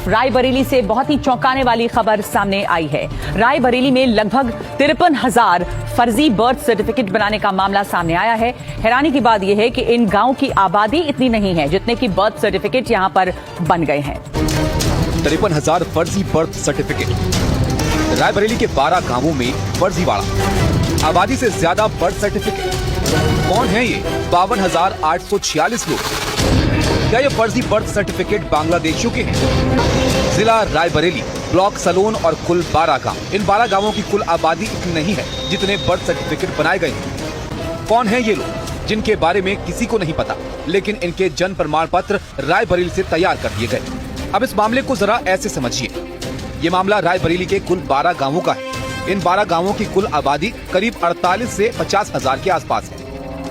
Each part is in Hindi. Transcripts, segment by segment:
तरफ रायबरेली से बहुत ही चौंकाने वाली खबर सामने आई है। रायबरेली में लगभग 53,000 फर्जी बर्थ सर्टिफिकेट बनाने का मामला सामने आया है। हैरानी की बात यह है कि इन गांव की आबादी इतनी नहीं है जितने की बर्थ सर्टिफिकेट यहां पर बन गए हैं। 53,000 फर्जी बर्थ सर्टिफिकेट। रायबरेली के 12 गांवों में फर्जीवाड़ा। आबादी से ज्यादा बर्थ सर्टिफिकेट। कौन है ये 52,846 लोग? क्या ये फर्जी बर्थ सर्टिफिकेट बांग्लादेशियों के हैं? जिला रायबरेली, ब्लॉक सलोन और कुल 12 गांव। इन 12 गांवों की कुल आबादी इतनी नहीं है जितने बर्थ सर्टिफिकेट बनाए गए हैं। कौन है ये लोग जिनके बारे में किसी को नहीं पता, लेकिन इनके जन्म प्रमाण पत्र रायबरेली से तैयार कर दिए गए। अब इस मामले को जरा ऐसे समझिए। ये मामला रायबरेली के कुल 12 गांवों का है। इन 12 गांवों की कुल आबादी करीब 48 से 50,000 के आसपास है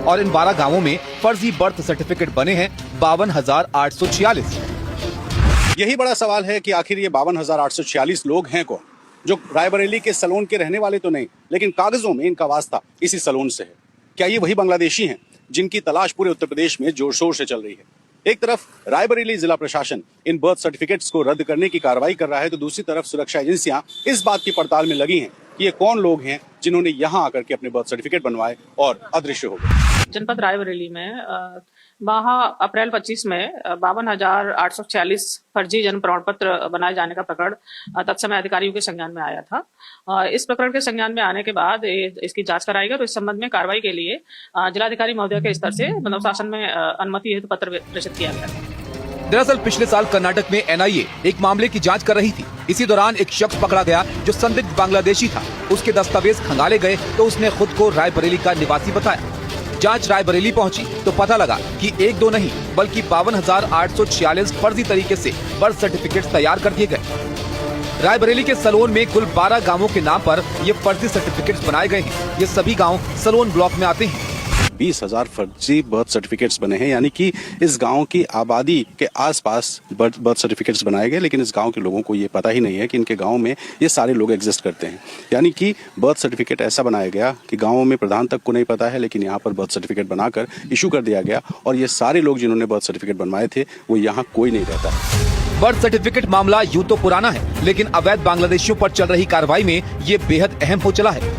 और इन 12 गांवों में फर्जी बर्थ सर्टिफिकेट बने हैं 52,846। यही बड़ा सवाल है कि आखिर ये 52,846 लोग हैं कौन, जो रायबरेली के सलोन के रहने वाले तो नहीं, लेकिन कागजों में इनका वास्ता इसी सलोन से है। क्या ये वही बांग्लादेशी हैं जिनकी तलाश पूरे उत्तर प्रदेश में जोर शोर से चल रही है? एक तरफ रायबरेली जिला प्रशासन इन बर्थ सर्टिफिकेट्स को रद्द करने की कार्रवाई कर रहा है, तो दूसरी तरफ सुरक्षा एजेंसियां इस बात की पड़ताल में लगी हैं कि ये कौन लोग हैं जिन्होंने यहाँ आकर के अपने बर्थ सर्टिफिकेट बनवाए और अदृश्य हो गए। जनपद रायबरेली में माह अप्रैल 25 में 52,846 फर्जी जन्म प्रमाण पत्र बनाए जाने का प्रकरण तत्समय अधिकारियों के संज्ञान में आया था। इस प्रकरण के संज्ञान में आने के बाद इसकी जांच कराई गई और इस संबंध में कार्रवाई के लिए जिलाधिकारी महोदय के स्तर से मानव शासन में अनुमति हेतु पत्र प्रेषित किया गया। दरअसल पिछले साल कर्नाटक में एनआईए एक मामले की जांच कर रही थी। इसी दौरान एक शख्स पकड़ा गया जो संदिग्ध बांग्लादेशी था। उसके दस्तावेज खंगाले गए तो उसने खुद को रायबरेली का निवासी बताया। जांच रायबरेली पहुंची तो पता लगा कि एक दो नहीं बल्कि 52,846 फर्जी तरीके से बर्थ सर्टिफिकेट तैयार कर दिए गए। रायबरेली के सलोन में कुल 12 गांवों के नाम पर ये फर्जी सर्टिफिकेट्स बनाए गए हैं। ये सभी गांव सलोन ब्लॉक में आते हैं। 20,000 फर्जी बर्थ सर्टिफिकेट्स बने हैं, यानी कि इस गांव की आबादी के आसपास बर्थ सर्टिफिकेट्स बनाए गए, लेकिन इस गांव के लोगों को ये पता ही नहीं है कि इनके गांव में ये सारे लोग एग्जिस्ट करते हैं। यानी कि बर्थ सर्टिफिकेट ऐसा बनाया गया कि गांवों में प्रधान तक को नहीं पता है, लेकिन यहाँ पर बर्थ सर्टिफिकेट बनाकर इशू कर दिया गया और ये सारे लोग जिन्होंने बर्थ सर्टिफिकेट बनवाए थे वो यहाँ कोई नहीं रहता। बर्थ सर्टिफिकेट मामला यूं तो पुराना है, लेकिन अवैध बांग्लादेशियों पर चल रही कार्रवाई में ये बेहद अहम हो चला है।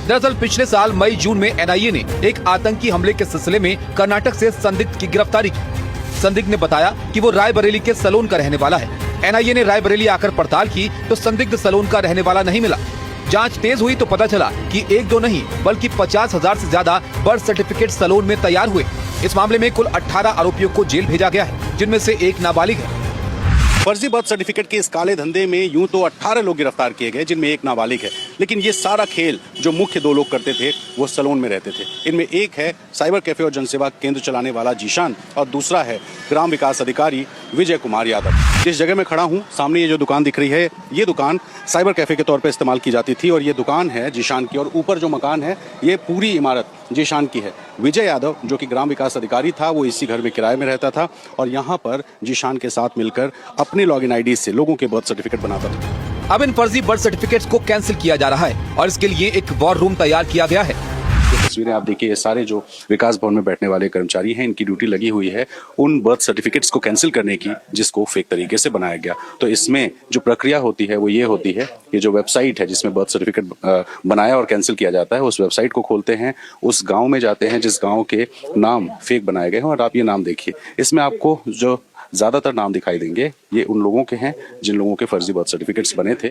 दरअसल पिछले साल मई जून में एनआईए ने एक आतंकी हमले के सिलसिले में कर्नाटक से संदिग्ध की गिरफ्तारी की। संदिग्ध ने बताया कि वो रायबरेली के सलोन का रहने वाला है। एनआईए ने रायबरेली आकर पड़ताल की तो संदिग्ध सलोन का रहने वाला नहीं मिला। जांच तेज हुई तो पता चला कि एक दो नहीं बल्कि 50,000 से ज्यादा बर्थ सर्टिफिकेट सलोन में तैयार हुए। इस मामले में कुल 18 आरोपियों को जेल भेजा गया है, जिनमें से एक नाबालिग है। फर्जी बर्थ सर्टिफिकेट के इस काले धंधे में यूं तो 18 लोग गिरफ्तार किए गए, जिनमें एक नाबालिग है, लेकिन ये सारा खेल जो मुख्य 2 लोग करते थे वो सलोन में रहते थे। इनमें एक है साइबर कैफे और जनसेवा केंद्र चलाने वाला जीशान और दूसरा है ग्राम विकास अधिकारी विजय कुमार यादव। जिस जगह में खड़ा हूँ सामने ये जो दुकान दिख रही है, ये दुकान साइबर कैफे के तौर पर इस्तेमाल की जाती थी और ये दुकान है जीशान की, और ऊपर जो मकान है ये पूरी इमारत जीशान की है। विजय यादव जो कि ग्राम विकास अधिकारी था वो इसी घर में किराए में रहता था और यहाँ पर जीशान के साथ मिलकर अपने लॉगिन आईडी से लोगों के बर्थ सर्टिफिकेट बनाता था। अब इन फर्जी बर्थ सर्टिफिकेट्स को कैंसिल किया जा रहा है और इसके लिए एक वॉर रूम तैयार किया गया है। तस्वीरें आप देखिए, ये सारे जो विकास भवन में बैठने वाले कर्मचारी हैं, इनकी ड्यूटी लगी हुई है उन बर्थ सर्टिफिकेट्स को कैंसिल करने की जिसको फेक तरीके से बनाया गया। तो इसमें जो प्रक्रिया होती है वो ये होती है, ये जो वेबसाइट है जिसमें बर्थ सर्टिफिकेट बनाया और कैंसिल किया जाता है, उस वेबसाइट को खोलते हैं, उस गांव में जाते हैं जिस गांव के नाम फेक बनाए गए हैं और आप ये नाम देखिए, इसमें आपको जो ज्यादातर नाम दिखाई देंगे ये उन लोगों के हैं जिन लोगों के फर्जी बर्थ सर्टिफिकेट्स बने थे।